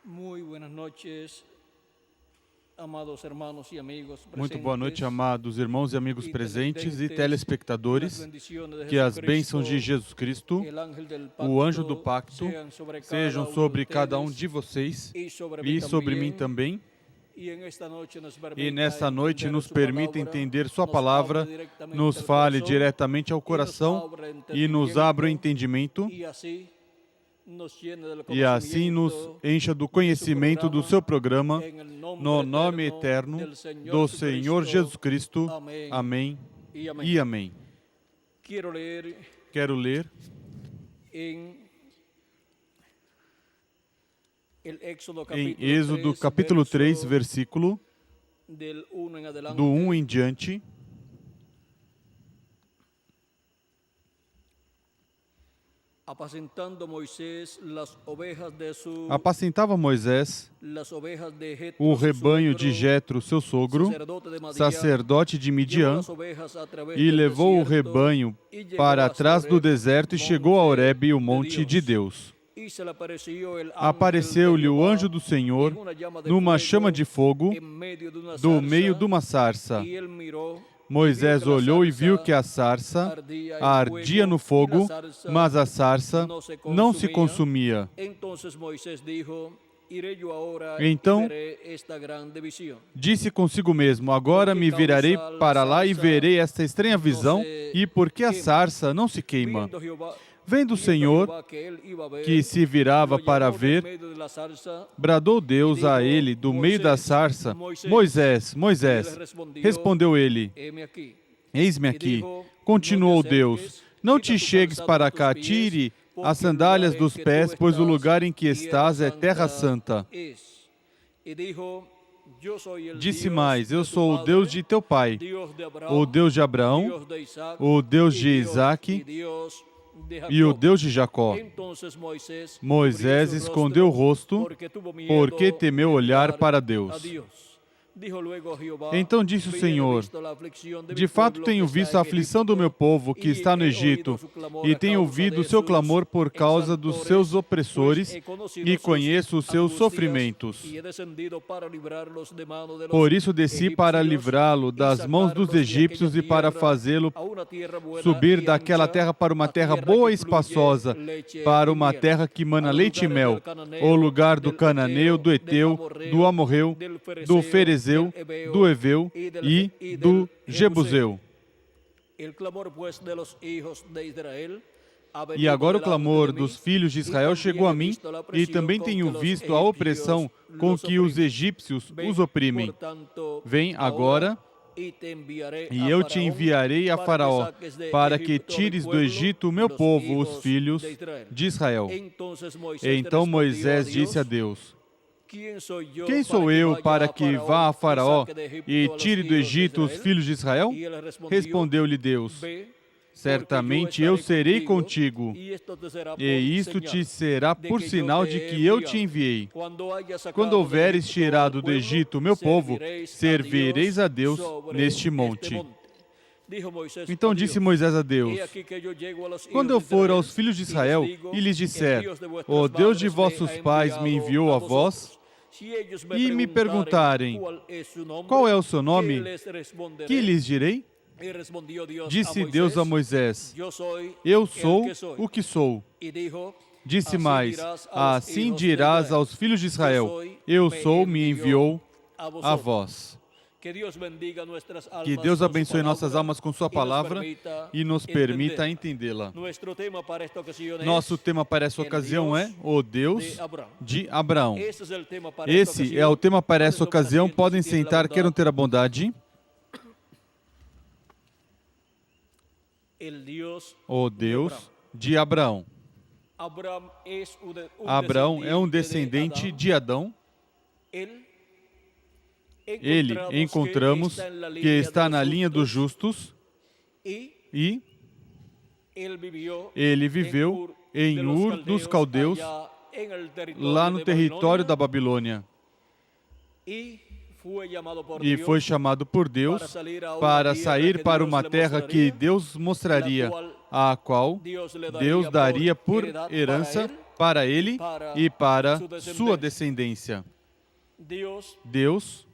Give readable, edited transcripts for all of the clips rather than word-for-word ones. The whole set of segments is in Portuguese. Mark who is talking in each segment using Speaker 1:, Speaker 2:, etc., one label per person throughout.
Speaker 1: Muy buenas noches, amados hermanos y amigos
Speaker 2: Muito boa noite,
Speaker 1: presentes.
Speaker 2: amados irmãos e amigos presentes e telespectadores. Que as bênçãos de Jesus Cristo, o anjo do pacto, sejam sobre cada um de vocês e sobre mim também. E nesta noite nos permita entender Sua palavra, nos fale diretamente ao coração e nos abra o entendimento. E assim nos encha do conhecimento do seu programa, no nome eterno do Senhor Jesus Cristo. Amém e amém. Quero ler em Êxodo capítulo 3, versículo do 1 em diante. Apacentava Moisés o rebanho de Jetro, seu sogro, sacerdote de Midian, e levou o rebanho para trás do deserto e chegou a Horebe, o monte de Deus. Apareceu-lhe o anjo do Senhor numa chama de fogo do meio de uma sarça. Moisés olhou e viu que a sarça ardia no fogo, mas a sarça não se consumia. Então, disse consigo mesmo: agora me virarei para lá e verei esta estranha visão, e por que a sarça não se queima. Vendo o Senhor que se virava para ver, bradou Deus a ele do meio da sarça: Moisés, Moisés. Respondeu ele: eis-me aqui. Continuou Deus: não te chegues para cá, tire as sandálias dos pés, pois o lugar em que estás é terra santa. Disse mais: eu sou o Deus de teu pai, o Deus de Abraão, o Deus de Isaque e o Deus de Jacó. Moisés escondeu o rosto, porque temeu olhar para Deus. Então disse o Senhor: de fato tenho visto a aflição do meu povo que está no Egito, e tenho ouvido o seu clamor por causa dos seus opressores, e conheço os seus sofrimentos. Por isso desci para livrá-lo das mãos dos egípcios e para fazê-lo subir daquela terra para uma terra boa e espaçosa, para uma terra que mana leite e mel, o lugar do cananeu, do eteu, do amorreu, do ferezeu, do Eveu e do Jebuseu. E agora o clamor dos filhos de Israel chegou a mim, e também tenho visto a opressão com que os egípcios os oprimem. Vem agora, e eu te enviarei a Faraó, para que tires do Egito o meu povo, os filhos de Israel. Então Moisés disse a Deus: quem sou eu para que vá a Faraó e tire do Egito os filhos de Israel? Respondeu-lhe Deus: certamente eu serei contigo, e isto te será por sinal de que eu te enviei. Quando houveres tirado do Egito o meu povo, servireis a Deus neste monte. Então disse Moisés a Deus: quando eu for aos filhos de Israel e lhes disser: o Deus de vossos pais me enviou a vós, e me perguntarem: qual é o seu nome? Que lhes direi? Disse Deus a Moisés: eu sou o que sou. Disse mais: assim dirás aos filhos de Israel: eu sou, me enviou a vós. Que Deus abençoe nossas almas com Sua palavra e nos permita entendê-la. Nosso tema para essa ocasião é o Deus de Abraão. Esse é o tema para essa ocasião. Podem sentar, queiram ter a bondade. O Deus de Abraão. Abraão é um descendente de Adão. Ele, encontramos, que está na linha dos justos, e ele viveu em Ur dos Caldeus, lá no território da Babilônia. E foi chamado por Deus para sair para uma terra que Deus mostraria, a qual Deus daria por herança para ele e para sua descendência. Deus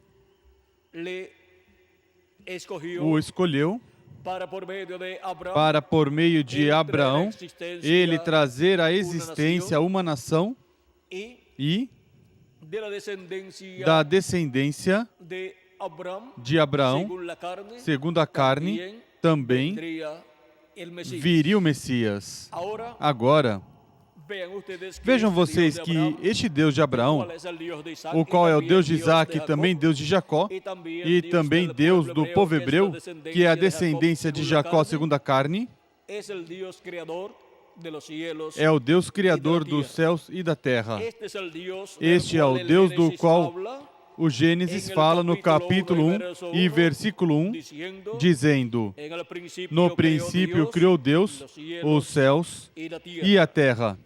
Speaker 2: o escolheu para, por meio de Abraão, ele trazer à existência uma nação e da descendência de Abraão, segundo a carne, também viria o Messias. Agora, vejam vocês que este Deus de Abraão, o qual é o Deus de Isaac e também Deus de Jacó, e também Deus do povo hebreu, que é a descendência de Jacó segundo a carne, é o Deus criador dos céus e da terra. Este é o Deus do qual o Gênesis fala no capítulo 1 e versículo 1, dizendo: no princípio criou Deus os céus e a terra.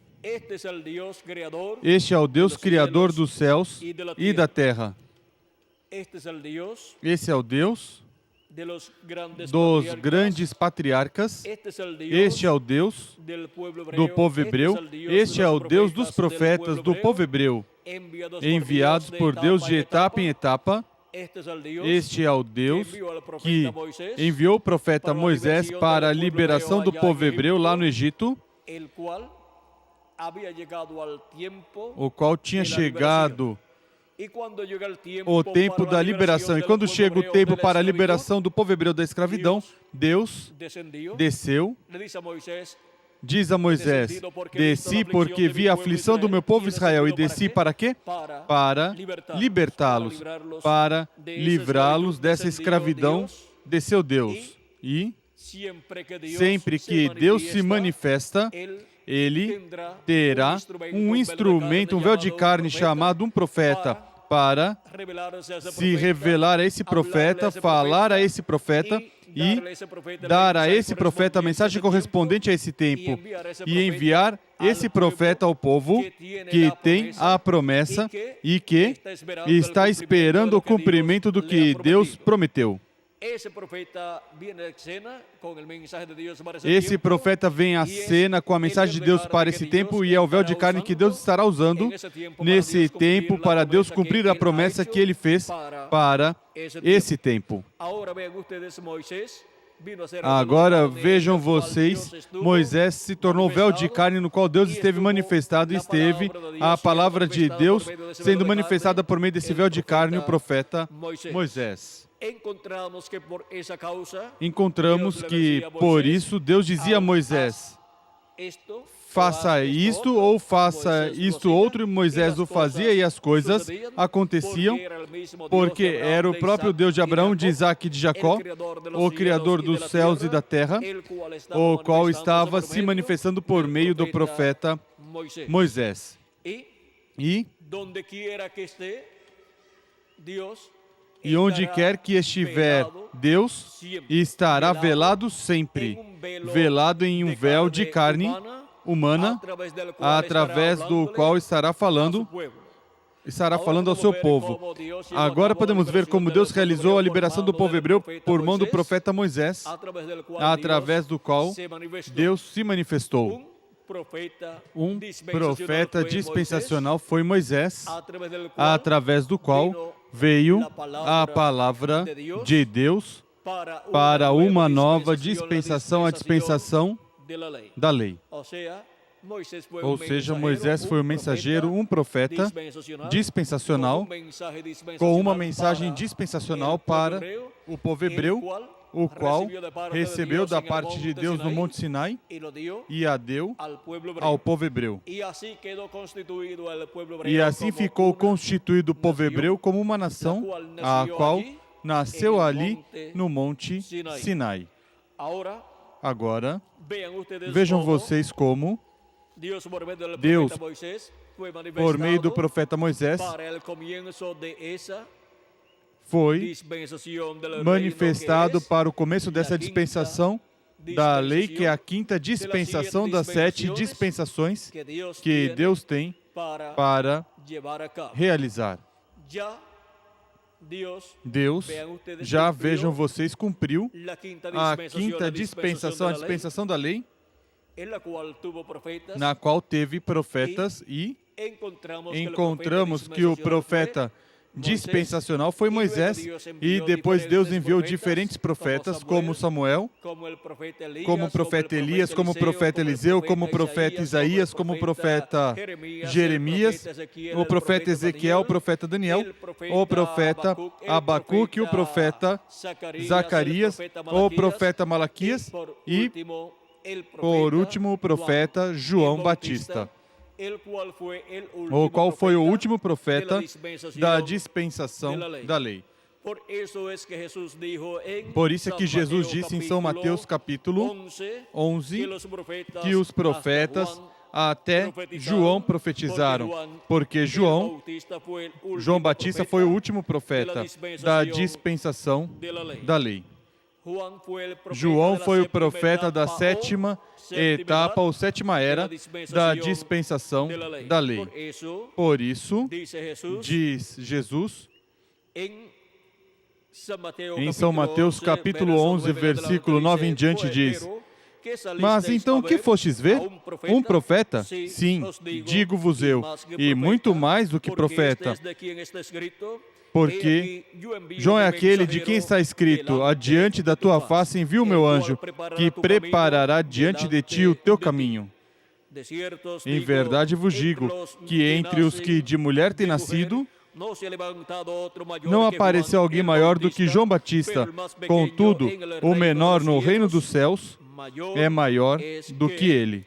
Speaker 2: Este é o Deus criador dos céus e da terra. Esse é o Deus dos grandes patriarcas. Este é o Deus do povo hebreu. Este é o Deus dos profetas do povo hebreu, enviados por Deus de etapa em etapa. Este é o Deus que enviou o profeta Moisés para a liberação do povo hebreu lá no Egito, o qual tinha chegado o tempo da liberação. E quando chega o tempo para a liberação do povo hebreu da escravidão, Deus desceu, diz a Moisés: desci porque vi a aflição do meu povo Israel. E desci para quê? Para libertá-los, para livrá-los dessa escravidão. Desceu Deus. E sempre que Deus se manifesta, ele terá um instrumento, um véu de carne chamado um profeta, para se revelar a esse profeta, falar a esse profeta e dar a esse profeta a mensagem correspondente a esse tempo e enviar esse profeta ao povo que tem a promessa e que está esperando o cumprimento do que Deus prometeu. Esse profeta vem à cena com a mensagem de Deus para esse tempo e é o véu de carne que Deus estará usando nesse tempo para Deus cumprir a promessa que Ele fez para esse tempo. Agora vejam vocês, Moisés se tornou véu de carne no qual Deus esteve manifestado e esteve a palavra de Deus sendo manifestada por meio desse véu de carne, o profeta Moisés. Encontramos que, por isso, Deus dizia a Moisés: faça isto ou faça isto outro, e Moisés o fazia e as coisas aconteciam, porque era o próprio Deus de Abraão, de Isaac e de Jacó, o Criador dos céus e da terra, o qual estava se manifestando por meio do profeta Moisés. E onde quer que estiver Deus, estará velado sempre, velado em um véu de carne humana, através do qual estará falando ao seu povo. Agora podemos ver como Deus realizou a liberação do povo hebreu por mão do profeta Moisés, através do qual Deus se manifestou. Um profeta dispensacional foi Moisés, através do qual veio a palavra de Deus para uma nova dispensação, a dispensação da lei. Ou seja, Moisés foi um mensageiro, um profeta dispensacional, com uma mensagem dispensacional para o povo hebreu, o qual recebeu da parte de Deus no Monte Sinai e a deu ao povo hebreu. E assim ficou constituído o povo hebreu como uma nação, a qual nasceu ali no Monte Sinai. Agora, vejam vocês como Deus, por meio do profeta Moisés, foi manifestado para o começo dessa dispensação da lei, que é a quinta dispensação das 7 dispensações que Deus tem para realizar. Deus, já vejam vocês, cumpriu a quinta dispensação, a dispensação da lei, na qual teve profetas, e encontramos que o profeta dispensacional foi Moisés, e depois Deus enviou diferentes profetas, como Samuel, como o profeta Elias, como o profeta Eliseu, como o profeta Isaías, como o profeta Jeremias, o profeta Ezequiel, o profeta Daniel, o profeta Abacuque, o profeta Zacarias, o profeta Malaquias e, por último, o profeta João Batista, o qual foi o último profeta da dispensação da lei. Por isso é que Jesus disse em São Mateus capítulo 11 que os profetas até João profetizaram, porque João Batista foi o último profeta da dispensação da lei. João foi o profeta da sétima etapa, ou sétima era, da dispensação da lei. Por isso, diz Jesus, em São Mateus capítulo 11, versículo 9 em diante, diz: mas então o que fostes ver? Um profeta? Sim, digo-vos eu, e muito mais do que profeta. Porque João é aquele de quem está escrito: adiante da tua face envio o meu anjo, que preparará diante de ti o teu caminho. Em verdade vos digo que entre os que de mulher têm nascido, não apareceu alguém maior do que João Batista. Contudo, o menor no reino dos céus é maior do que ele.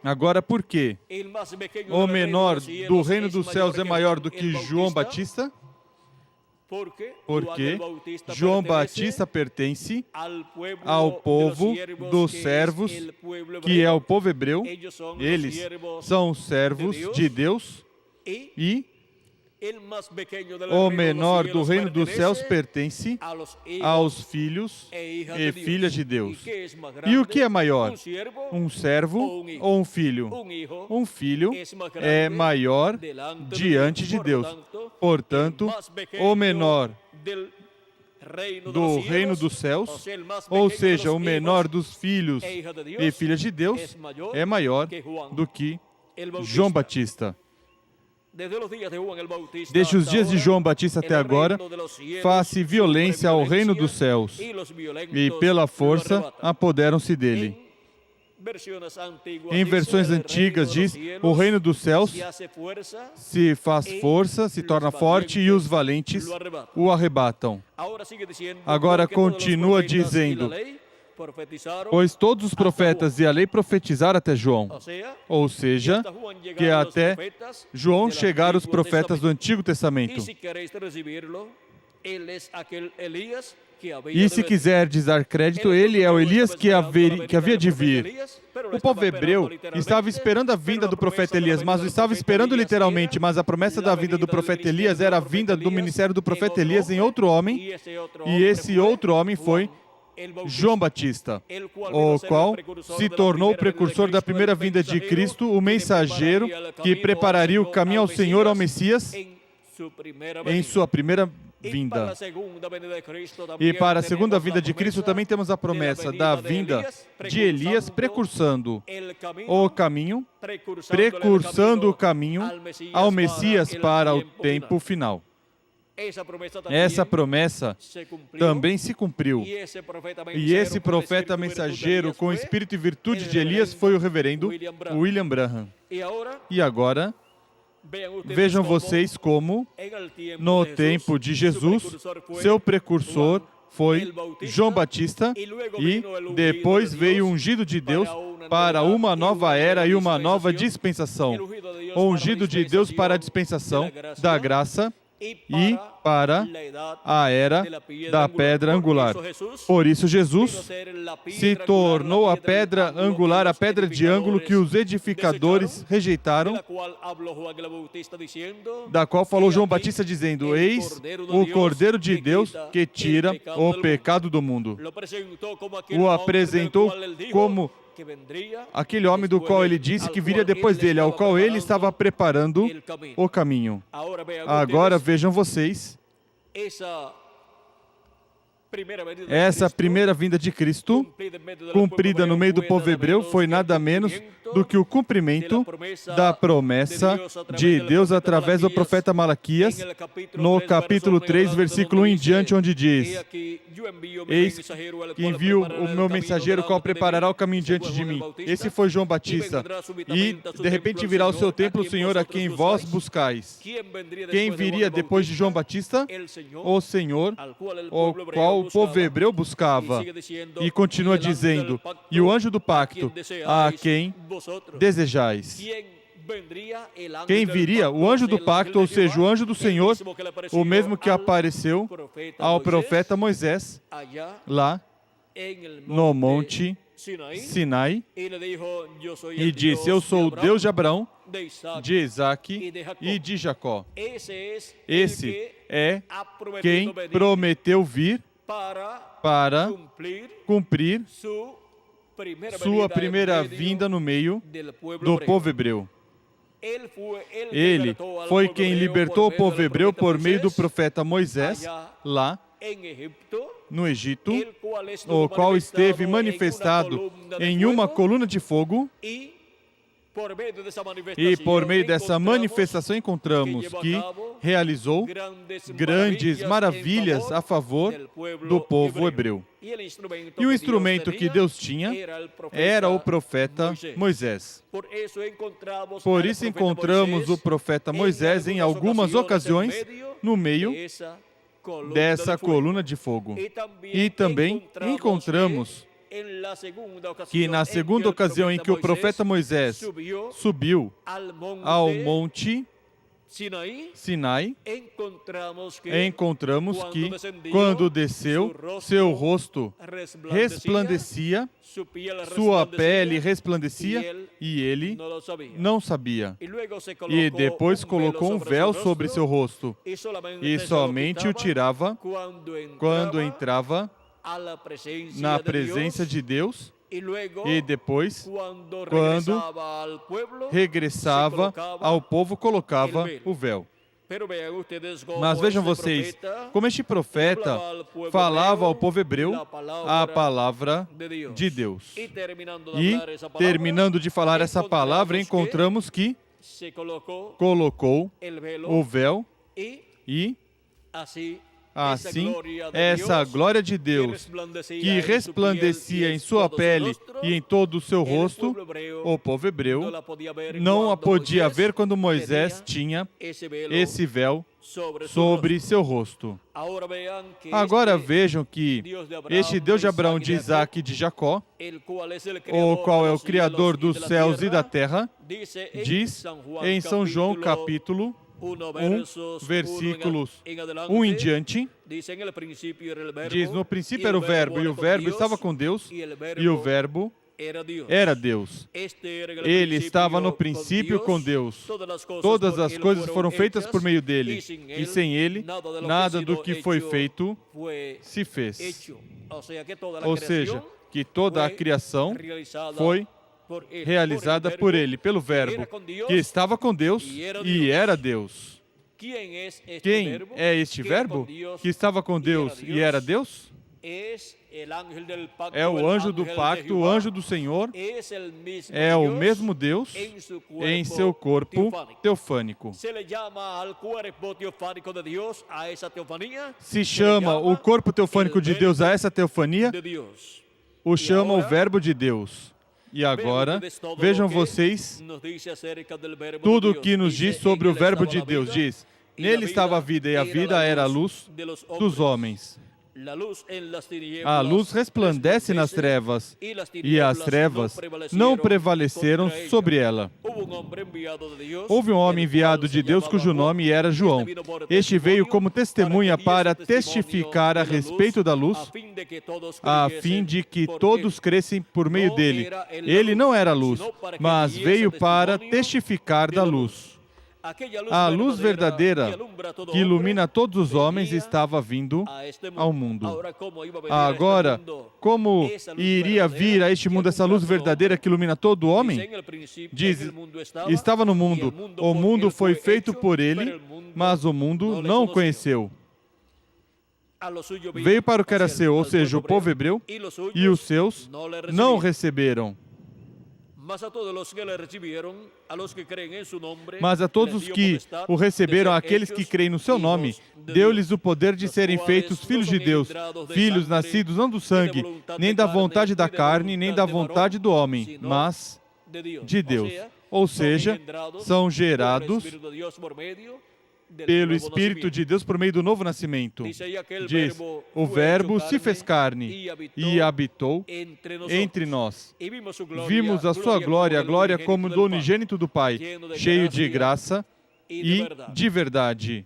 Speaker 2: Agora, por quê? O menor do reino dos céus é maior do que João Batista? Porque João Batista pertence ao povo dos servos, que é o povo hebreu. Eles são servos de Deus, e o menor do reino dos céus pertence aos filhos e filhas de Deus. E o que é maior? Um servo ou um filho? Um filho é maior diante de Deus. Portanto, o menor do reino dos céus, ou seja, o menor dos filhos e filhas de Deus, é maior do que João Batista. Desde os dias de João Batista até agora, faz-se violência ao reino dos céus, e pela força apoderam-se dele. Em versões antigas diz: o reino dos céus se faz força, se torna forte, e os valentes o arrebatam. Agora continua dizendo: pois todos os profetas e a lei profetizaram até João. Ou seja, que até João chegaram os profetas do Antigo Testamento. E se quiserdes dar crédito, ele é o Elias que havia de vir. O povo hebreu estava esperando a vinda do profeta Elias, mas estava esperando literalmente, mas a promessa da vinda do profeta Elias era a vinda do ministério do profeta Elias em outro homem, e esse outro homem foi João Batista, o qual se tornou o precursor da primeira vinda de Cristo, o mensageiro que prepararia o caminho ao Senhor, ao Messias, em sua primeira vinda. E para a segunda vinda de Cristo também temos a promessa da vinda de Elias, precursando o caminho ao Messias para o tempo final. Essa promessa também se cumpriu. E esse profeta mensageiro com espírito e virtude de Elias foi o reverendo William Branham. E agora, vejam vocês como, no tempo de Jesus, seu precursor foi João Batista, e depois veio o ungido de Deus para uma nova era e uma nova dispensação. O ungido de Deus para a dispensação da graça e para a era da pedra angular. Por isso Jesus se tornou a pedra angular, a pedra de ângulo que os edificadores rejeitaram, da qual falou João Batista dizendo: eis o Cordeiro de Deus que tira o pecado do mundo. O apresentou como aquele homem do qual ele disse que viria depois dele, ao qual ele estava preparando o caminho. Agora vejam vocês Essa primeira vinda de Cristo, cumprida no meio do povo hebreu, foi nada menos do que o cumprimento da promessa de Deus através do profeta Malaquias, no capítulo 3, versículo 1 em diante, onde diz: Eis que envio o meu mensageiro, qual preparará o caminho diante de mim. Esse foi João Batista. E, de repente, virá o seu templo, o Senhor a quem vós buscais. Quem viria depois de João Batista? O Senhor, o qual o povo hebreu buscava. E continua dizendo: e o anjo do pacto, a quem desejais. Quem viria? O anjo do pacto, ou seja, o anjo do Senhor, o mesmo que apareceu ao profeta Moisés, lá no monte Sinai, e disse: eu sou o Deus de Abraão, de Isaque e de Jacó. Esse é quem prometeu vir para cumprir sua primeira vinda no meio do povo hebreu. Ele foi quem libertou o povo hebreu por meio do profeta Moisés, lá no Egito, o qual esteve manifestado em uma coluna de fogo. E por meio dessa manifestação encontramos que realizou grandes maravilhas a favor do povo hebreu. E o instrumento que Deus tinha era o profeta Moisés. Por isso encontramos o profeta Moisés em algumas ocasiões no meio dessa coluna de fogo. E também encontramos que na segunda ocasião em que o profeta Moisés subiu ao monte Sinai, encontramos que quando desceu, seu rosto resplandecia, sua pele resplandecia e ele não sabia. E depois colocou um véu sobre seu rosto e somente o tirava quando entrava na presença de Deus, e depois, quando regressava ao povo, colocava o véu. Mas vejam vocês, como este profeta falava ao povo hebreu a palavra de Deus. E, terminando de falar essa palavra, encontramos que colocou o véu e assim, essa glória de Deus que resplandecia em sua pele e em todo o seu rosto, o povo hebreu não a podia ver quando Moisés tinha esse véu sobre seu rosto. Agora vejam que este Deus de Abraão, de Isaque e de Jacó, o qual é o Criador dos céus e da terra, diz em São João capítulo 1, versículos 1 em diante, diz: no princípio era o Verbo, e o Verbo estava com Deus, e o Verbo era Deus. Ele estava no princípio com Deus. Todas as coisas foram feitas por meio dele, e sem ele, nada do que foi feito se fez. Ou seja, que toda a criação foi realizada por ele, pelo Verbo, que estava com Deus e era Deus. Quem é este Verbo que estava com Deus e era Deus? É o anjo do pacto, o anjo do Senhor, é o mesmo Deus em seu corpo teofânico. Se chama o corpo teofânico de Deus a essa teofania, o chama o Verbo de Deus. E agora, vejam vocês, tudo o que nos diz sobre o Verbo de Deus. Diz: nele estava a vida, e a vida era a luz dos homens. A luz resplandece nas trevas, e as trevas não prevaleceram sobre ela. Houve um homem enviado de Deus cujo nome era João. Este veio como testemunha para testificar a respeito da luz, a fim de que todos crescem por meio dele. Ele não era luz, mas veio para testificar da luz. A luz verdadeira que ilumina todos os homens estava vindo ao mundo. Agora, como iria vir a este mundo essa luz verdadeira que ilumina todo o homem? Diz: estava no mundo. O mundo foi feito por ele, mas o mundo não o conheceu. Veio para o que era seu, ou seja, o povo hebreu, e os seus não o receberam. Mas a todos os que o receberam, aqueles que creem no seu nome, deu-lhes o poder de serem feitos filhos de Deus, filhos nascidos não do sangue, nem da vontade da carne, nem da vontade do homem, mas de Deus. Ou seja, são gerados pelo Espírito de Deus por meio do novo nascimento. Diz, o Verbo se fez carne e habitou entre nós. Vimos a sua glória, a glória como do unigênito do Pai, cheio de graça e de verdade.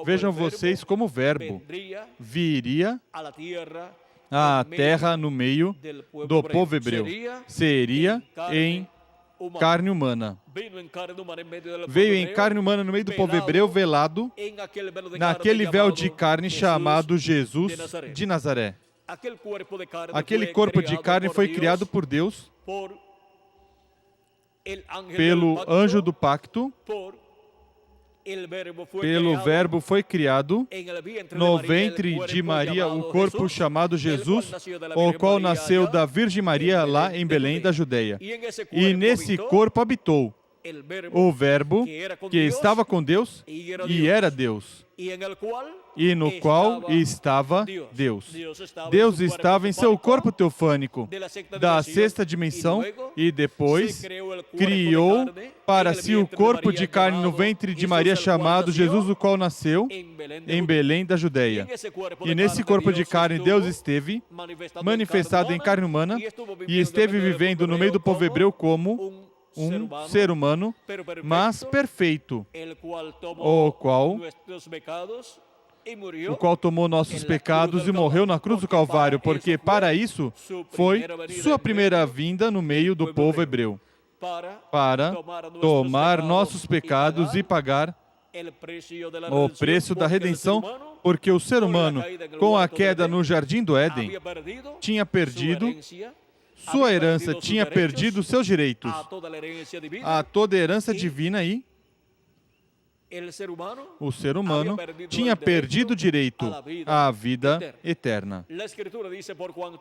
Speaker 2: Vejam vocês como o Verbo viria à terra no meio do povo hebreu. Seria em carne humana. Veio em carne humana no meio do povo hebreu, velado naquele véu de carne chamado Jesus de Nazaré. Aquele corpo de carne foi criado por Deus, pelo anjo do pacto, pelo Verbo foi criado no ventre de Maria o corpo chamado Jesus, o qual nasceu da Virgem Maria lá em Belém da Judeia. E nesse corpo habitou o Verbo que estava com Deus e era Deus, e no qual estava Deus. Deus estava em seu corpo teofânico, da sexta dimensão, e depois criou para si o corpo de carne no ventre de Maria chamado Jesus, o qual nasceu em Belém da Judeia. E nesse corpo de carne Deus esteve manifestado em carne humana e esteve vivendo no meio do povo hebreu como um ser humano, mas perfeito, o qual tomou nossos pecados e morreu na cruz do Calvário, porque para isso foi sua primeira vinda no meio do povo hebreu, para tomar nossos pecados e pagar o preço da redenção, porque o ser humano, com a queda no jardim do Éden, tinha perdido sua herança, tinha perdido seus direitos a toda a herança divina, e o ser humano tinha perdido o direito à vida eterna.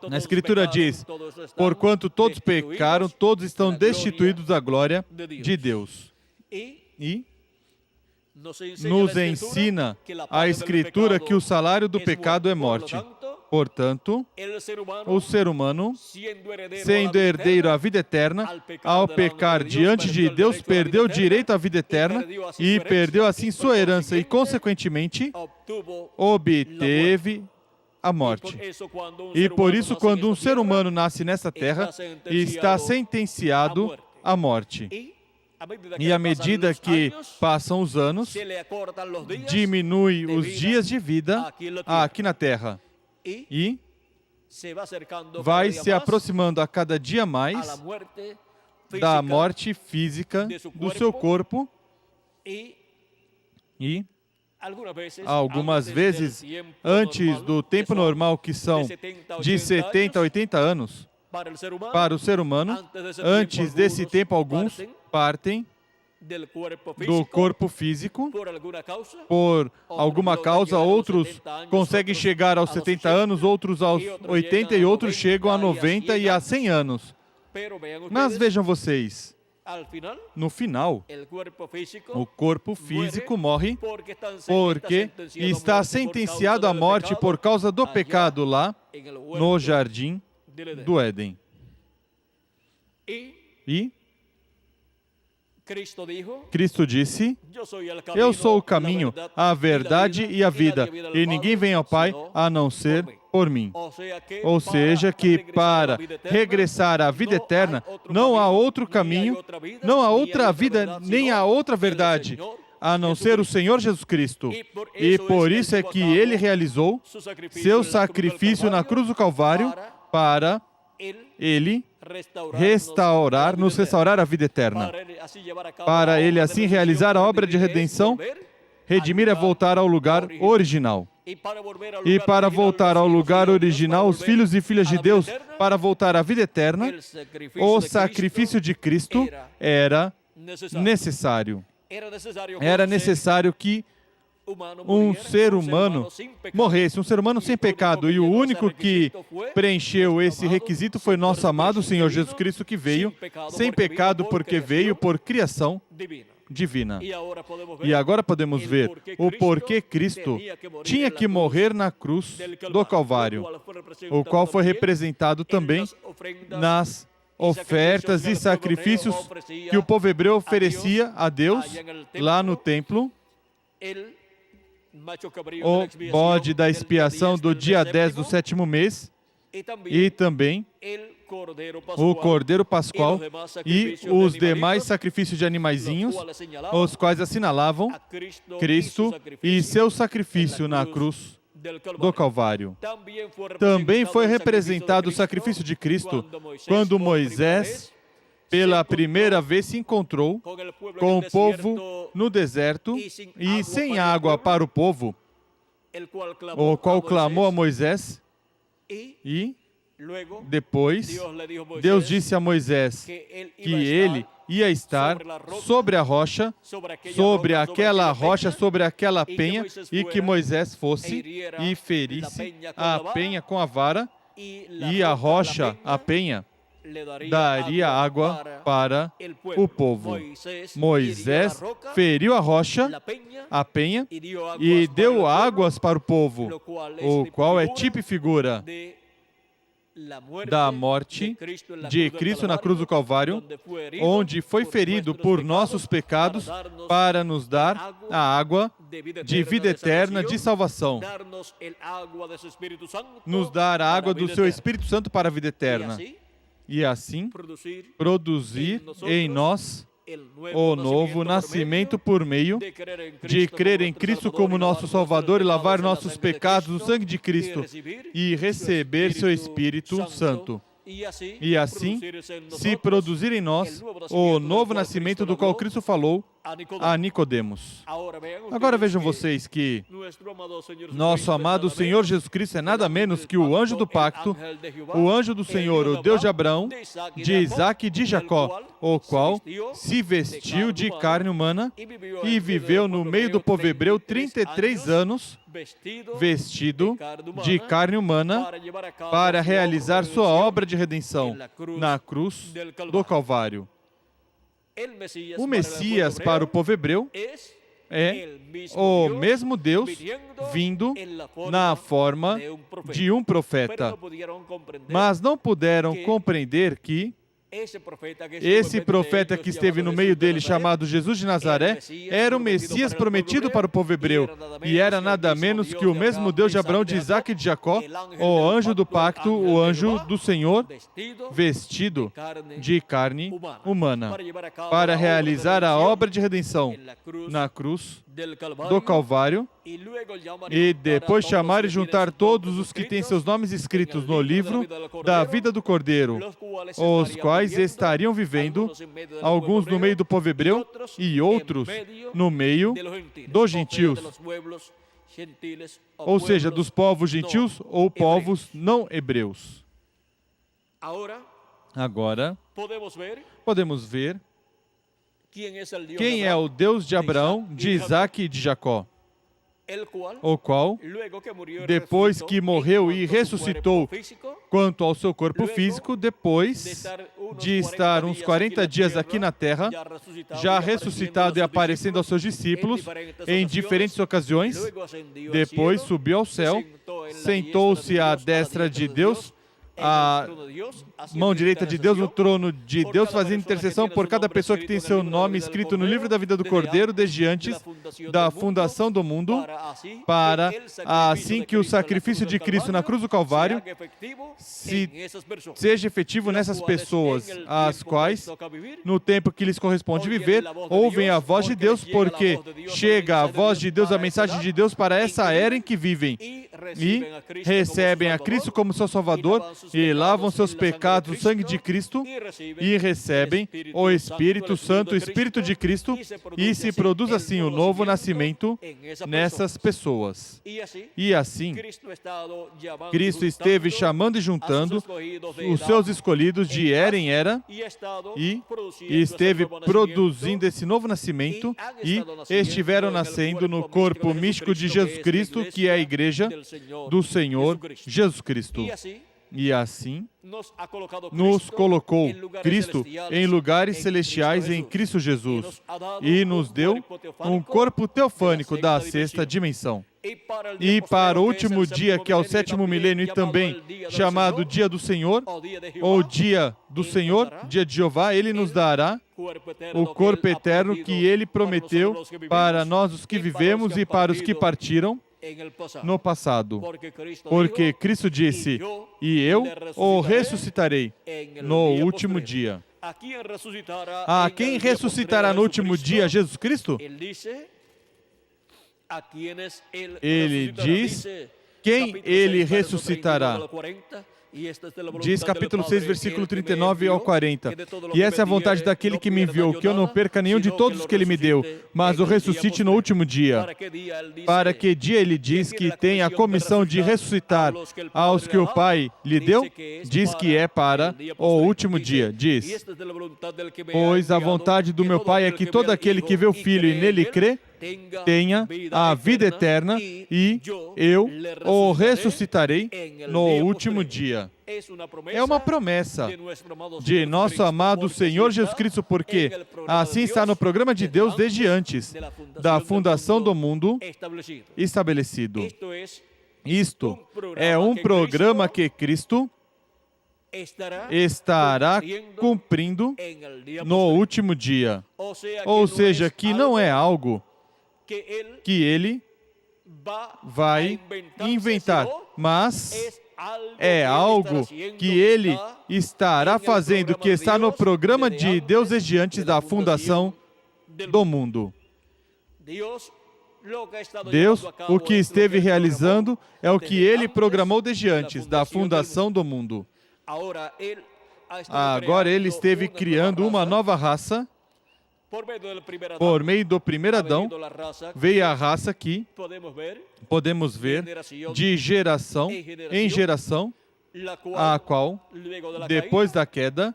Speaker 2: Na Escritura diz, porquanto todos pecaram, todos estão destituídos da glória de Deus. E nos ensina a Escritura que o salário do pecado é morte. Portanto, o ser humano, sendo herdeiro à vida eterna, ao pecar diante de Deus, perdeu o direito à vida eterna e perdeu assim sua herança e, consequentemente, obteve a morte. E por isso, quando um ser humano nasce nessa terra, está sentenciado à morte. E à medida que passam os anos, diminui os dias de vida aqui na terra. E vai se aproximando a cada dia mais da morte física do seu corpo, e algumas vezes, antes do tempo normal, que são de 70 a 80 anos, para o ser humano, antes desse tempo, alguns partem do corpo físico por alguma causa, outros conseguem chegar aos 70 anos, outros aos 80 e outros chegam a 90 e a 100 anos. Mas vejam vocês, no final, o corpo físico morre porque está sentenciado à morte por causa do pecado lá no jardim do Éden. E Cristo disse, eu sou o caminho, a verdade e a vida, e ninguém vem ao Pai a não ser por mim. Ou seja, que para regressar à vida eterna, não há outro caminho, não há outra vida, nem há outra verdade, a não ser o Senhor Jesus Cristo. E por isso é que Ele realizou seu sacrifício na cruz do Calvário para Ele nos restaurar a vida eterna. Para Ele assim realizar a obra de redenção, redimir é voltar ao lugar original. E para voltar ao lugar original, os filhos e filhas de Deus, para voltar à vida eterna, o sacrifício de Cristo era necessário. Era necessário que um ser humano morresse, um ser humano sem pecado. E o único que preencheu esse requisito foi nosso amado Senhor Jesus Cristo, que veio sem pecado porque veio por criação divina. E agora podemos ver o porquê Cristo tinha que morrer na cruz do Calvário, o qual foi representado também nas ofertas e sacrifícios que o povo hebreu oferecia a Deus lá no templo. O bode da expiação do dia 10 do 7º mês e também o cordeiro pascual e os demais sacrifícios de animaizinhos, os quais assinalavam Cristo e seu sacrifício na cruz do Calvário. Também foi representado o sacrifício de Cristo quando Moisés, pela primeira vez, se encontrou com o povo no deserto e sem água para o povo, o qual clamou a Moisés, e depois Deus disse a Moisés que ele ia estar sobre a rocha, sobre aquela rocha, sobre aquela penha, e que Moisés fosse e ferisse a penha com a vara, e a rocha, a penha, daria água para o povo. Moisés feriu a rocha, a penha, e deu águas para o povo, o qual é tipo e figura da morte de Cristo na cruz do Calvário, onde foi ferido por nossos pecados para nos dar a água de vida eterna, de salvação, nos dar a água do seu Espírito Santo para a vida eterna, e assim produzir em nós o novo nascimento por meio de crer em Cristo como nosso Salvador e lavar nossos pecados no sangue de Cristo e receber seu Espírito Santo. E assim se produzir em nós o novo nascimento do qual Cristo falou a Nicodemos. Agora vejam vocês que nosso amado Senhor Jesus Cristo é nada menos que o anjo do pacto, o anjo do Senhor, o Deus de Abraão, de Isaac e de Jacó, o qual se vestiu de carne humana e viveu no meio do povo hebreu 33 anos, vestido de carne humana, para realizar sua obra de redenção na cruz do Calvário. O Messias para o povo hebreu é o mesmo Deus vindo na forma de um profeta, mas não puderam compreender que esse profeta que esteve no meio dele, chamado Jesus de Nazaré, era o Messias prometido para o povo hebreu, e era nada menos que o mesmo Deus de Abraão, de Isaac e de Jacó, o anjo do pacto, o anjo do Senhor, vestido de carne humana, para realizar a obra de redenção na cruz do Calvário, e depois chamar e juntar todos os que têm seus nomes escritos no livro da vida do Cordeiro, os quais estariam vivendo, alguns no meio do povo hebreu e outros no meio dos gentios, ou seja, dos povos gentios ou povos não hebreus. Agora, podemos ver quem é o Deus de Abraão, de Isaac e de Jacó, o qual, depois que morreu e ressuscitou quanto ao seu corpo físico, depois de estar uns 40 dias aqui na terra, já ressuscitado e aparecendo aos seus discípulos em diferentes ocasiões, depois subiu ao céu, sentou-se à destra de Deus, a mão direita de Deus, no trono de Deus, fazendo intercessão por cada pessoa que tem seu nome escrito no livro da vida do Cordeiro, desde antes da fundação do mundo, para assim que o sacrifício de Cristo na cruz do Calvário seja efetivo nessas pessoas, as quais, no tempo que lhes corresponde viver, ouvem a voz de Deus, porque chega a voz de Deus, a mensagem de Deus para essa era em que vivem, e recebem a Cristo como seu Salvador, e lavam seus pecados no sangue de Cristo e recebem o Espírito Santo, o Espírito de Cristo, e se produz assim o novo nascimento nessas pessoas. E assim, Cristo esteve chamando e juntando os seus escolhidos de era em era e esteve produzindo esse novo nascimento e estiveram nascendo no corpo místico de Jesus Cristo, que é a igreja do Senhor Jesus Cristo. E assim, nos colocou Cristo em lugares celestiais em Cristo Jesus e nos deu um corpo teofânico da sexta dimensão. E para o último dia, que é o sétimo milênio e também chamado Dia do Senhor, ou Dia do Senhor, Dia de Jeová, Ele nos dará o corpo eterno que Ele prometeu para nós os que vivemos e para os que partiram no passado. Porque Cristo disse, e eu o ressuscitarei no último dia. Quem ressuscitará no último dia? Jesus Cristo? Ele diz quem Ele ressuscitará. Diz capítulo 6, versículo 39 ao 40. E essa é a vontade daquele que me enviou, que eu não perca nenhum de todos os que Ele me deu, mas o ressuscite no último dia. Para que dia Ele diz que tem a comissão de ressuscitar aos que o Pai lhe deu? Diz que é para o último dia. Diz, pois a vontade do meu Pai é que todo aquele que vê o Filho e nele crê, tenha a vida eterna e eu o ressuscitarei no último dia. É uma promessa de nosso amado Senhor Jesus Cristo, porque assim está no programa de Deus desde antes da fundação do mundo estabelecido. Isto é um programa que Cristo estará cumprindo no último dia. Ou seja, que não é algo que Ele vai inventar, mas é algo que Ele estará fazendo, que está no programa de Deus desde antes da fundação do mundo. Deus, o que esteve realizando é o que Ele programou desde antes da fundação do mundo. Agora Ele esteve criando uma nova raça. Por meio do primeiro Adão, veio a raça que podemos ver de geração em geração, a qual, depois da queda,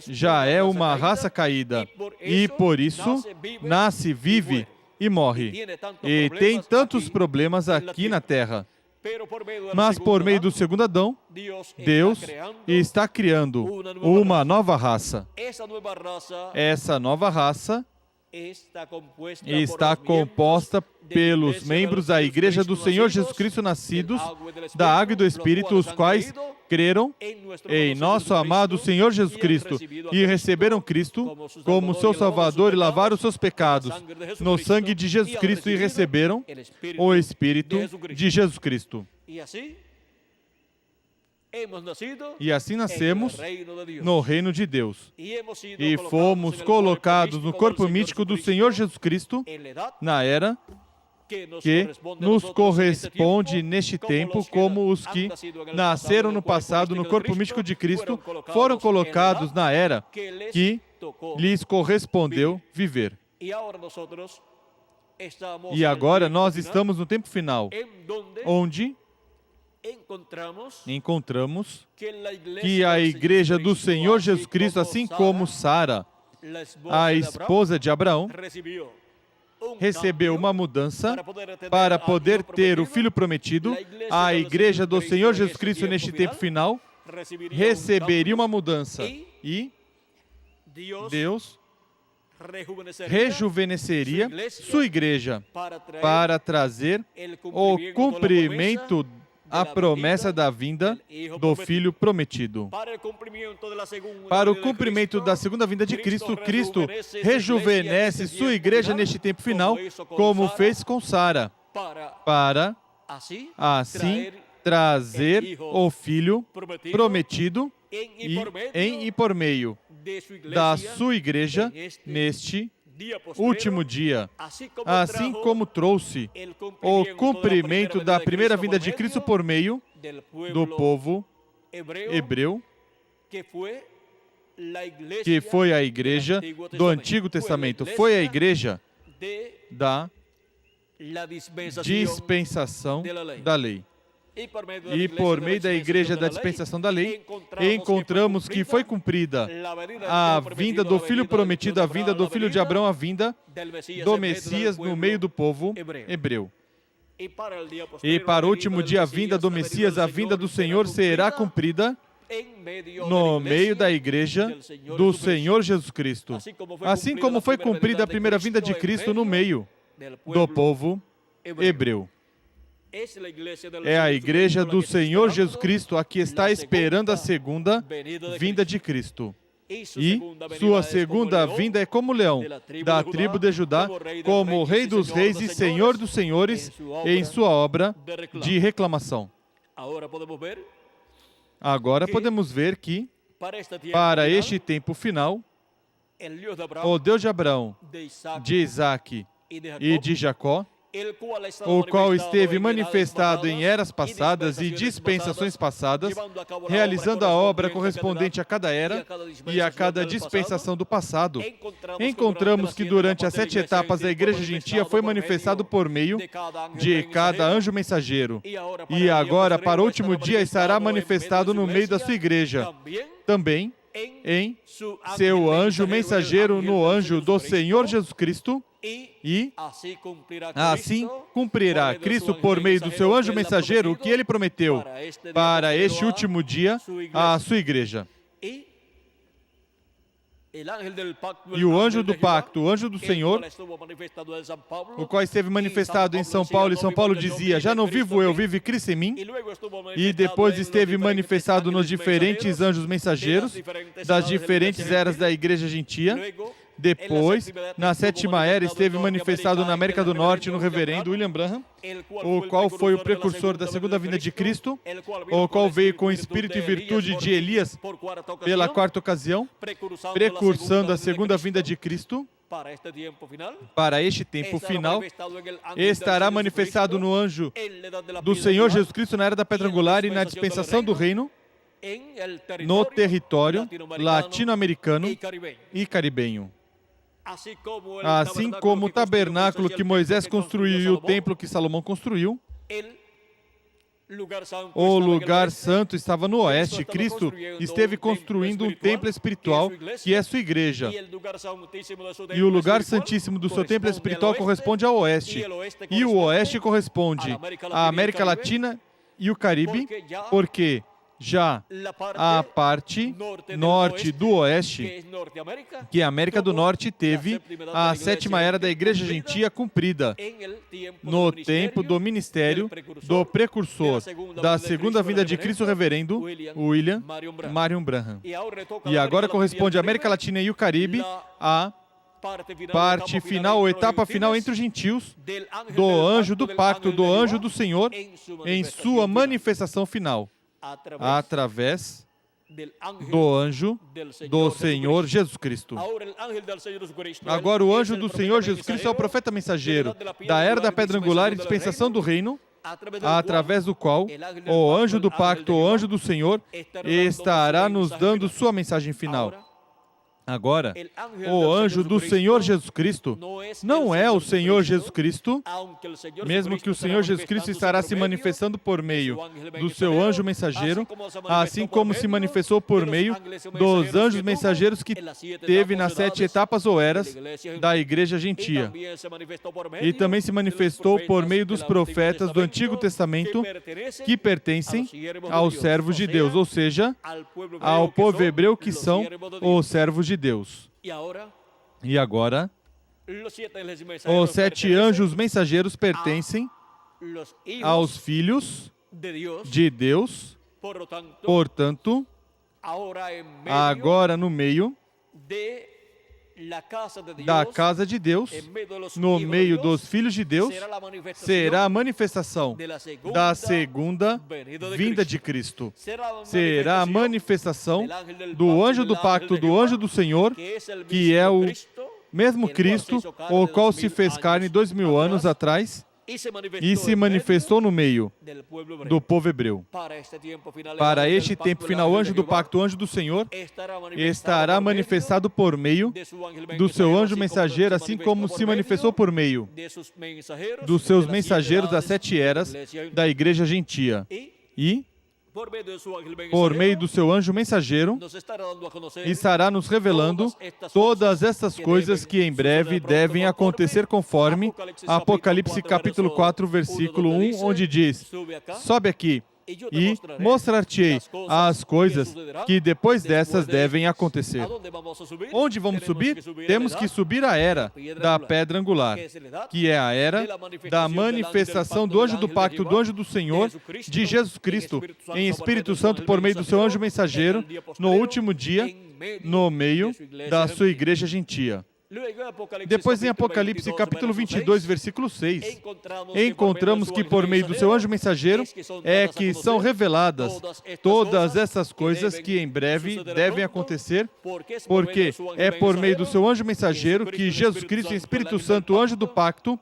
Speaker 2: já é uma raça caída. E por isso, nasce, vive e morre. E tem tantos problemas aqui na Terra. Mas por meio do segundo Adão, Deus está criando uma nova raça. Essa nova raça está composta pelos membros da Igreja do Senhor Jesus Cristo, nascidos da água e do Espírito, os quais creram em nosso amado Senhor Jesus Cristo e receberam Cristo como seu Salvador e lavaram os seus pecados no sangue de Jesus Cristo e receberam o Espírito de Jesus Cristo. E assim nascemos no reino de Deus. E fomos colocados no corpo místico do Senhor Jesus Cristo na era que nos corresponde neste tempo, como os que nasceram no passado no corpo místico de Cristo foram colocados na era que lhes correspondeu viver. E agora nós estamos no tempo final, onde encontramos que a Igreja do Senhor Jesus Cristo, assim como Sara, a esposa de Abraão, recebeu uma mudança para poder ter o Filho prometido. A Igreja do Senhor Jesus Cristo, neste tempo final, receberia uma mudança. E Deus rejuvenesceria sua Igreja para trazer o cumprimento a promessa da vinda do Filho prometido. Para o cumprimento da segunda vinda de Cristo, Cristo rejuvenesce sua igreja neste tempo final, como fez com Sara, para assim trazer o Filho prometido e por meio da sua igreja neste último dia, assim como trouxe o cumprimento da primeira vinda de Cristo por meio do povo hebreu, que foi a igreja do Antigo Testamento. Foi a igreja da dispensação da lei. E por meio da igreja da dispensação da lei, encontramos que foi cumprida a vinda do Filho prometido, a vinda do Filho de Abraão, a vinda do Messias no meio do povo hebreu. E para o último dia, a vinda do Messias, a vinda do Senhor será cumprida no meio da igreja do Senhor Jesus Cristo. Assim como foi cumprida a primeira vinda de Cristo no meio do povo hebreu. É a igreja do Senhor Jesus Cristo a que está esperando a segunda vinda de Cristo. E sua segunda vinda é como leão, da tribo de Judá, como Rei dos Reis e Senhor dos Senhores, em sua obra de reclamação. Agora podemos ver que, para este tempo final, o Deus de Abraão, de Isaac e de Jacó, o qual esteve manifestado em eras passadas e dispensações passadas, realizando a obra correspondente a cada era e a cada dispensação do passado. Encontramos que durante as 7 etapas da igreja gentia foi manifestado por meio de cada anjo mensageiro. E agora, para o último dia, estará manifestado no meio da sua igreja. Também em seu anjo mensageiro, no anjo do Senhor Jesus Cristo. E assim cumprirá Cristo por meio do seu anjo mensageiro o que ele prometeu para este último dia à sua igreja. E o anjo do pacto, o anjo do Senhor, o qual esteve manifestado em São Paulo, e São Paulo dizia: já não vivo eu, vive Cristo em mim. E depois esteve manifestado nos diferentes anjos mensageiros das diferentes eras da igreja gentia. Depois, na 7ª era, esteve manifestado na América do Norte no reverendo William Branham, o qual foi o precursor da segunda vinda de Cristo, o qual veio com espírito e virtude de Elias pela 4ª ocasião, precursando a segunda vinda de Cristo. Para este tempo final, estará manifestado no anjo do Senhor Jesus Cristo na era da pedra angular e na dispensação do reino, no território latino-americano e caribenho. Assim como o tabernáculo que Moisés construiu e o templo que Salomão construiu, o lugar santo estava no oeste. Cristo esteve construindo um templo espiritual, que é sua igreja. E o lugar santíssimo do seu templo espiritual corresponde ao oeste. E o oeste corresponde à América Latina e o Caribe, porque já a parte norte do oeste, que a América do Norte, teve a 7ª era da igreja gentia cumprida no tempo do ministério do precursor da segunda vinda de Cristo, reverendo William Marion Branham. E agora corresponde à América Latina e o Caribe a parte final, ou etapa final entre os gentios, do anjo do pacto, do anjo do Senhor, em sua manifestação final, através do anjo do Senhor Jesus Cristo. Agora o anjo do Senhor Jesus Cristo é o profeta mensageiro da era da pedra angular e dispensação do reino, através do qual o anjo do pacto, o anjo do Senhor, estará nos dando sua mensagem final. Agora, o anjo do Senhor Jesus Cristo não é o Senhor Jesus Cristo, mesmo que o Senhor Jesus Cristo estará se manifestando por meio do seu anjo mensageiro, assim como se manifestou por meio dos anjos mensageiros que teve nas 7 etapas ou eras da igreja gentia. E também se manifestou por meio dos profetas do Antigo Testamento que pertencem aos servos de Deus, ou seja, ao povo hebreu que são os servos de Deus. E agora, os 7 anjos mensageiros pertencem aos filhos de Deus. Portanto, agora no meio da casa de Deus, no meio dos filhos de Deus, será a manifestação da segunda vinda de Cristo. Será a manifestação do anjo do pacto, do anjo do Senhor, que é o mesmo Cristo, o qual se fez carne 2000 anos atrás, e se manifestou no meio do povo hebreu. Para este tempo final, o anjo do pacto, o anjo do Senhor, estará manifestado por meio do seu anjo mensageiro, assim como se manifestou por meio dos seus mensageiros das 7 eras da igreja gentia. E, por meio do seu anjo mensageiro, estará nos revelando todas essas coisas que em breve devem acontecer conforme Apocalipse capítulo 4, versículo 1, onde diz: sobe aqui e mostrar-te-ei as coisas que depois dessas devem acontecer. Onde vamos subir? Temos que subir a era da pedra angular, que é a era da manifestação do anjo do pacto, do anjo do Senhor, de Jesus Cristo, em Espírito Santo, por meio do seu anjo mensageiro, no último dia, no meio da sua igreja gentia. Depois, em Apocalipse capítulo 22, versículo 6, encontramos que por meio do seu anjo mensageiro é que são reveladas todas essas coisas que em breve devem acontecer, porque é por meio do seu anjo mensageiro que Jesus Cristo, Espírito Santo, o anjo do pacto,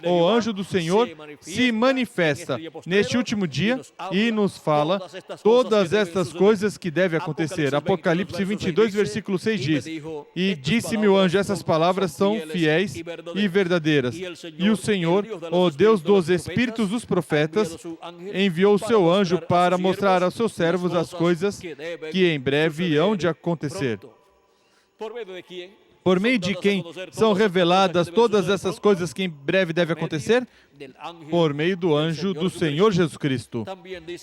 Speaker 2: o anjo do Senhor, se manifesta neste último dia e nos fala todas estas coisas que devem acontecer. Apocalipse 22, versículo 6 diz: e disse-me o anjo, essas palavras são fiéis e verdadeiras. E o Senhor, o Deus dos espíritos dos profetas, enviou o seu anjo para mostrar aos seus servos as coisas que em breve hão de acontecer. Por meio de quem são reveladas todas essas coisas que em breve devem acontecer? Por meio do anjo do Senhor Jesus Cristo.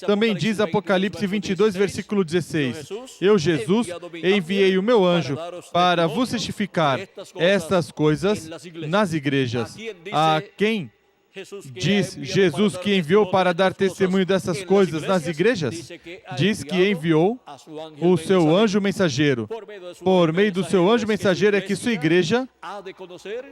Speaker 2: Também diz Apocalipse 22, versículo 16: eu, Jesus, enviei o meu anjo para vos testificar estas coisas nas igrejas. A quem diz Jesus que enviou para dar testemunho dessas coisas nas igrejas? Diz que enviou o seu anjo mensageiro. Por meio do seu anjo mensageiro é que sua igreja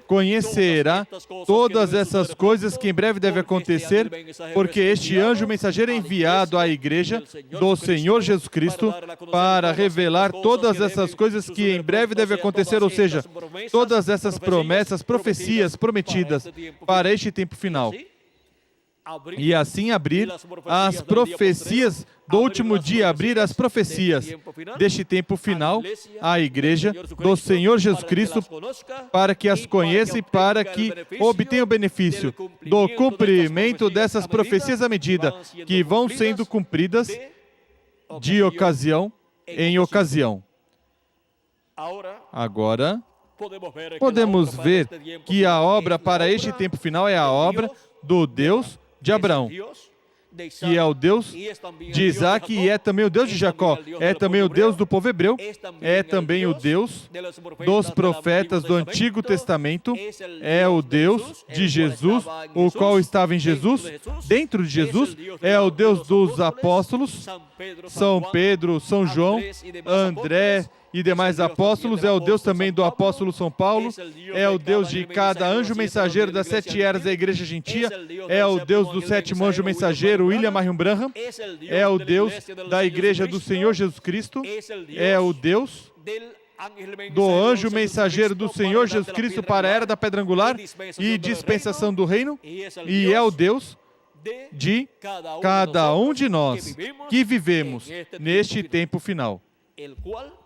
Speaker 2: conhecerá todas essas coisas que em breve devem acontecer, porque este anjo mensageiro é enviado à igreja do Senhor Jesus Cristo para revelar todas essas coisas que em breve devem acontecer, ou seja, todas essas promessas, profecias prometidas para este tempo final. E assim abrir as profecias do último dia, abrir as profecias deste tempo final à igreja do Senhor Jesus Cristo, para que as conheça e para que obtenha o benefício do cumprimento dessas profecias à medida que vão sendo cumpridas de ocasião em ocasião. Agora, podemos ver que a obra para este tempo final é a obra do Deus de Abraão, que é o Deus de Isaac e é também o Deus de Jacó, é também o Deus do povo hebreu, é também o Deus dos profetas do Antigo Testamento, é o Deus de Jesus, o qual estava em Jesus, dentro de Jesus, é o Deus dos apóstolos, São Pedro, São João, André e demais apóstolos, é o Deus também do apóstolo São Paulo, é o Deus de cada anjo mensageiro das 7 eras da igreja gentia, é o Deus do 7º anjo mensageiro, William Marion Branham, é o Deus da igreja do Senhor Jesus Cristo, é o Deus do anjo mensageiro do Senhor Jesus Cristo para a era da pedra angular e dispensação do reino, e é o Deus de cada um de nós que vivemos neste tempo final,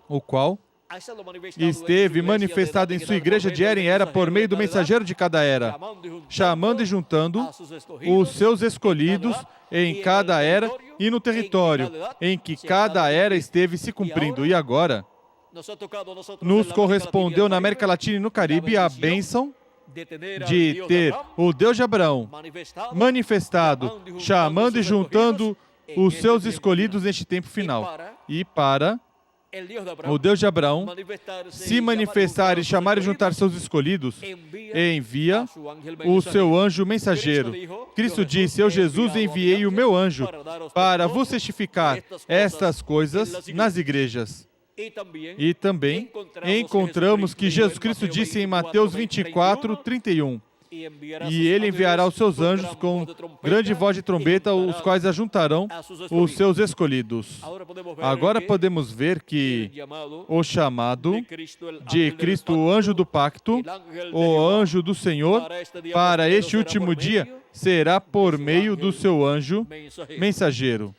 Speaker 2: o qual esteve manifestado em sua igreja de era em era por meio do mensageiro de cada era, chamando e juntando os seus escolhidos em cada era e no território em que cada era esteve se cumprindo. E agora, nos correspondeu na América Latina e no Caribe a bênção de ter o Deus de Abraão manifestado, chamando e juntando os seus escolhidos neste tempo final. E para o Deus de Abraão se manifestar e chamar e juntar seus escolhidos, envia o seu anjo mensageiro. Cristo disse: eu, Jesus, enviei o meu anjo para vos testificar estas coisas nas igrejas. E também encontramos que Jesus Cristo disse em Mateus 24, 31, E ele enviará os seus anjos com grande voz de trombeta, os quais ajuntarão os seus escolhidos. Agora podemos ver que o chamado de Cristo, o anjo do pacto, o anjo do Senhor, para este último dia, será por meio do seu anjo mensageiro.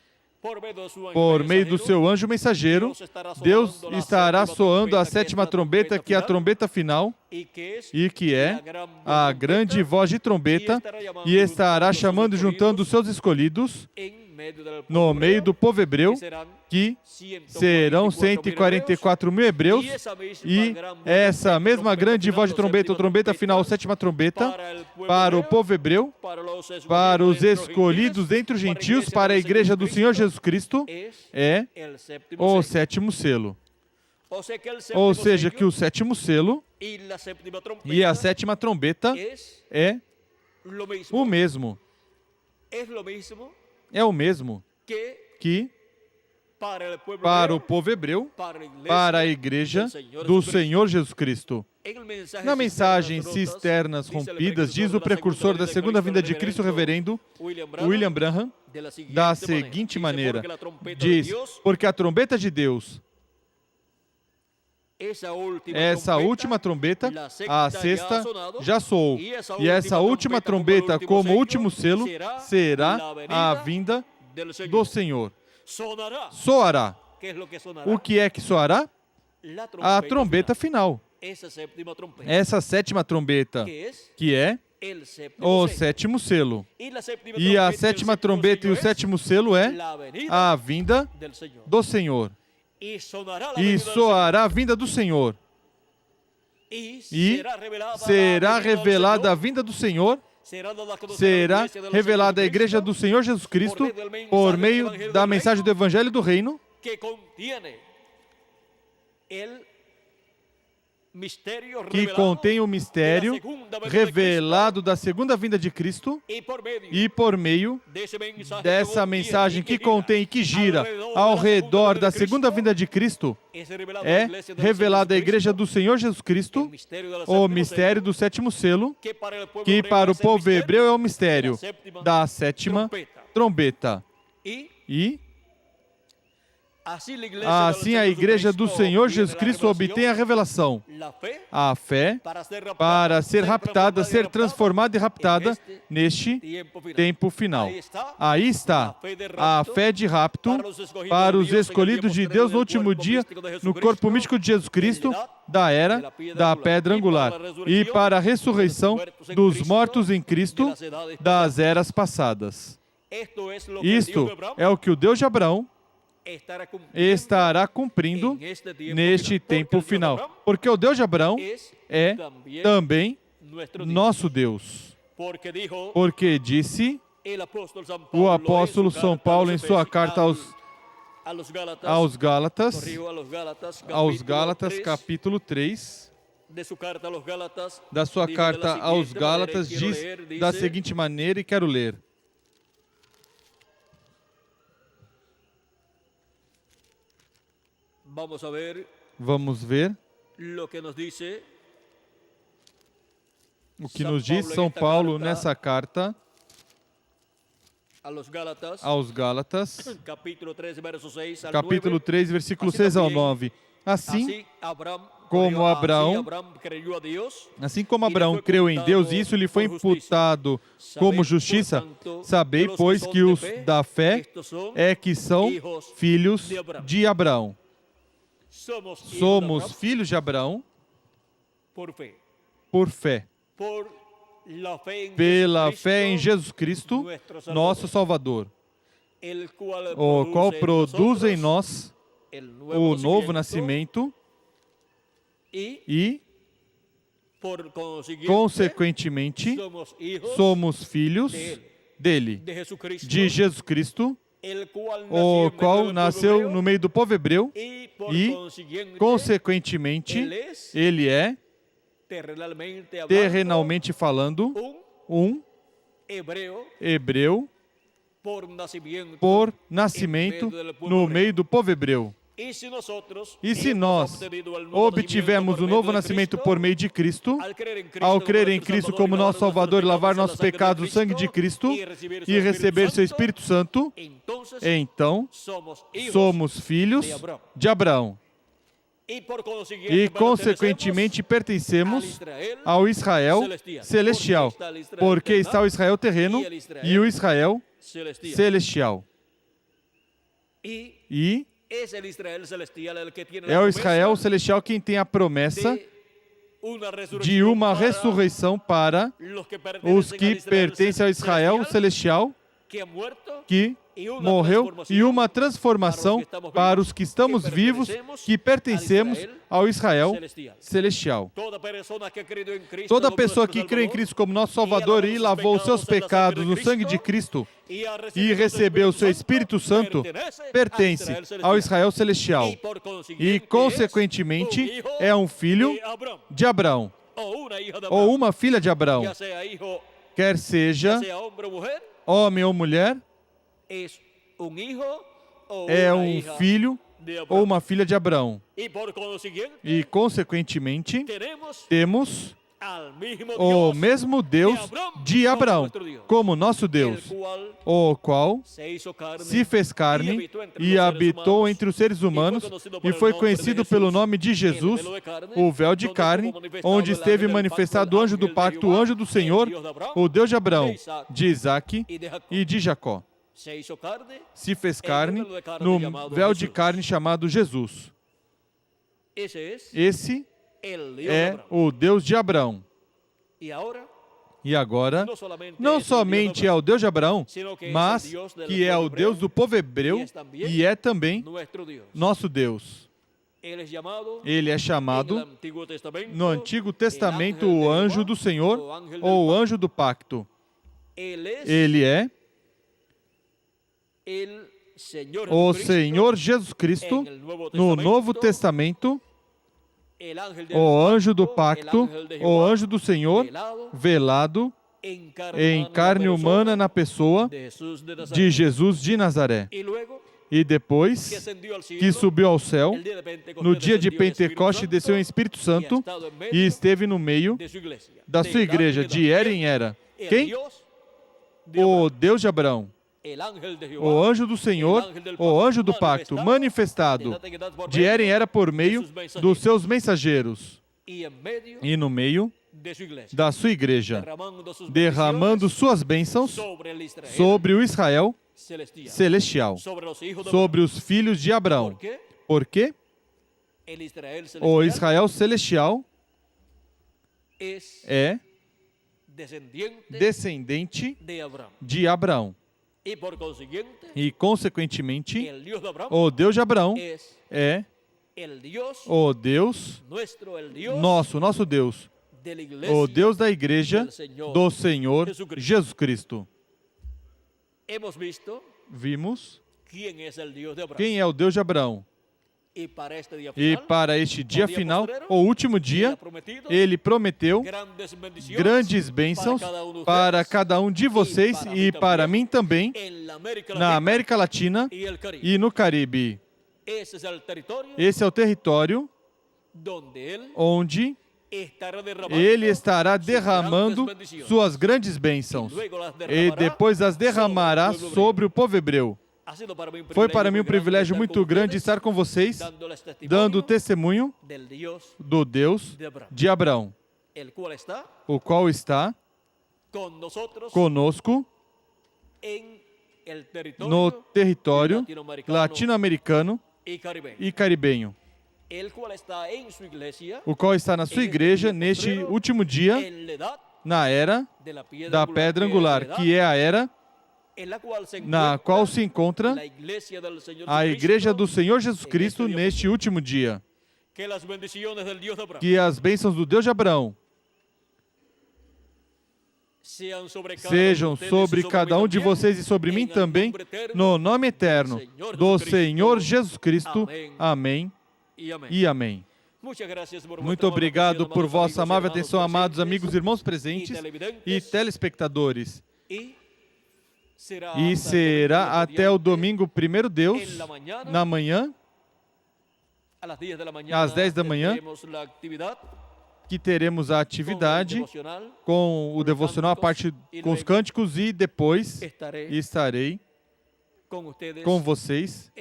Speaker 2: Por meio do seu anjo mensageiro, Deus estará soando a sétima trombeta, que é a trombeta final, e que é a grande voz de trombeta, e estará chamando e juntando os seus escolhidos no meio do povo hebreu, que serão 144 mil hebreus, e essa mesma grande voz de trombeta, a trombeta final, a sétima trombeta, para o povo hebreu, para os escolhidos dentre os gentios, para a igreja do Senhor Jesus Cristo, é o sétimo selo. Ou seja, que o sétimo selo e a sétima trombeta é o mesmo. É o mesmo que para o povo hebreu, para a igreja do Senhor Jesus Cristo. Na mensagem Cisternas Rompidas, diz o precursor da segunda vinda de Cristo, reverendo William Branham, da seguinte maneira, diz, porque a trombeta de Deus, essa última trombeta, a sexta, já soou. E essa última trombeta, como último selo, será a vinda do Senhor. Soará. O que é que soará? A trombeta final. Essa sétima trombeta, que é o sétimo selo. E a sétima trombeta e o sétimo selo é a vinda do Senhor. E soará a vinda do Senhor. E será revelada a vinda do Senhor, será revelada a igreja do Senhor Jesus Cristo por meio da mensagem do Evangelho do Reino, que contém o mistério revelado da segunda vinda de Cristo, e por meio dessa mensagem que contém e que gira ao redor da segunda vinda de Cristo, é revelada a igreja do Senhor Jesus Cristo, o mistério do sétimo selo, que para o povo hebreu é o mistério da sétima trombeta. E assim a igreja do Senhor Jesus Cristo obtém a revelação, a fé, para ser raptada, ser transformada e raptada neste tempo final. Aí está a fé de rapto para os escolhidos de Deus no último dia, no corpo místico de Jesus Cristo, da era da pedra angular, e para a ressurreição dos mortos em Cristo das eras passadas. Isto é o que o Deus de Abraão estará cumprindo neste tempo final. Porque o Deus de Abraão é também nosso Deus. Porque disse o apóstolo São Paulo em sua carta aos Gálatas, capítulo 3, da sua carta aos Gálatas, diz da seguinte maneira, e quero ler. Vamos ver o que nos diz São Paulo nessa carta aos Gálatas, capítulo 3, versículo 6 ao 9. Assim como Abraão creu em Deus, e isso lhe foi imputado como justiça, sabei, pois, que os da fé é que são filhos de Abraão. Somos filhos de Abraão por fé. Pela fé em Jesus Cristo, nosso Salvador, o qual produz em nós o novo nascimento e, consequentemente, somos filhos dele, de Jesus Cristo, o qual nasceu no meio do povo hebreu e, consequentemente, ele é, terrenalmente falando, um hebreu por nascimento no meio do povo hebreu. E se nós obtivemos o novo nascimento por meio de Cristo, ao crer em Cristo como nosso Salvador e lavar nossos pecados no sangue de Cristo e receber seu Espírito Santo, então somos filhos de Abraão. E, consequentemente, pertencemos ao Israel celestial, porque está o Israel terreno e o Israel celestial. E é o Israel celestial quem tem a promessa de uma ressurreição para os que pertencem ao Israel celestial, que morreu, e uma transformação para os que estamos vivos, que pertencemos ao Israel celestial. Toda pessoa que crê em Cristo como nosso Salvador e lavou os seus pecados no sangue de Cristo e recebeu o seu Espírito Santo, pertence ao Israel celestial e, consequentemente, é um filho de Abraão ou uma filha de Abraão, quer seja homem ou mulher, é um filho ou uma filha de Abraão. E, consequentemente, temos o mesmo Deus de Abraão como nosso Deus, o qual se fez carne e habitou entre os seres humanos e foi conhecido pelo nome de Jesus, o véu de carne, onde esteve manifestado o anjo do pacto, o anjo do Senhor, o Deus de Abraão, de Isaque e de Jacó. Se fez carne no véu de carne chamado Jesus. Esse é o Deus de Abraão. E agora, não somente é o Deus de Abraão, mas que é o Deus do povo hebreu e é também nosso Deus. Ele é chamado no Antigo Testamento o anjo do Senhor ou o anjo do pacto. Ele é o Senhor Jesus Cristo no Novo Testamento, o anjo do pacto, o anjo do Senhor, velado em carne humana na pessoa de Jesus de Nazaré. E depois que subiu ao céu, no dia de Pentecostes desceu o Espírito Santo e esteve no meio da sua igreja, de era em era. Quem? O Deus de Abraão. O anjo do Senhor, o anjo do pacto, manifestado de era em era por meio dos seus mensageiros e no meio da sua igreja, derramando suas bênçãos sobre o Israel celestial, sobre os filhos de Abraão. Por quê? O Israel celestial é descendente de Abraão. E, consequentemente, o Deus de Abraão é o Deus nosso Deus, o Deus da igreja do Senhor Jesus Cristo. Vimos quem é o Deus de Abraão. E para este dia final, o último dia, Ele prometeu grandes bênçãos para cada um de vocês e para mim também, na América Latina e no Caribe. Esse é o território onde Ele estará derramando suas grandes bênçãos e depois as derramará sobre o povo hebreu. Foi para mim um privilégio muito grande estar com vocês, dando testemunho do Deus de Abraão, o qual está conosco no território latino-americano e caribenho, o qual está na sua igreja neste último dia, na era da pedra angular, que é a era na qual se encontra a Igreja do Senhor Jesus Cristo neste último dia. Que as bênçãos do Deus de Abraão sejam sobre cada um de vocês e sobre mim também, no nome eterno do Senhor Jesus Cristo. Amém e amém. Muito obrigado por vossa amável atenção, amados amigos, irmãos presentes e telespectadores. E será até o domingo, primeiro Deus, na manhã, às 10 da manhã, que teremos a atividade com o devocional, a parte com os cânticos, e depois estarei com vocês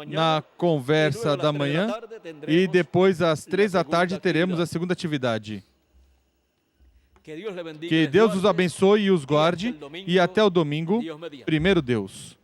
Speaker 2: na conversa da manhã, e depois às 3 da tarde teremos a segunda atividade. Que Deus os abençoe e os guarde, e até o domingo, primeiro Deus.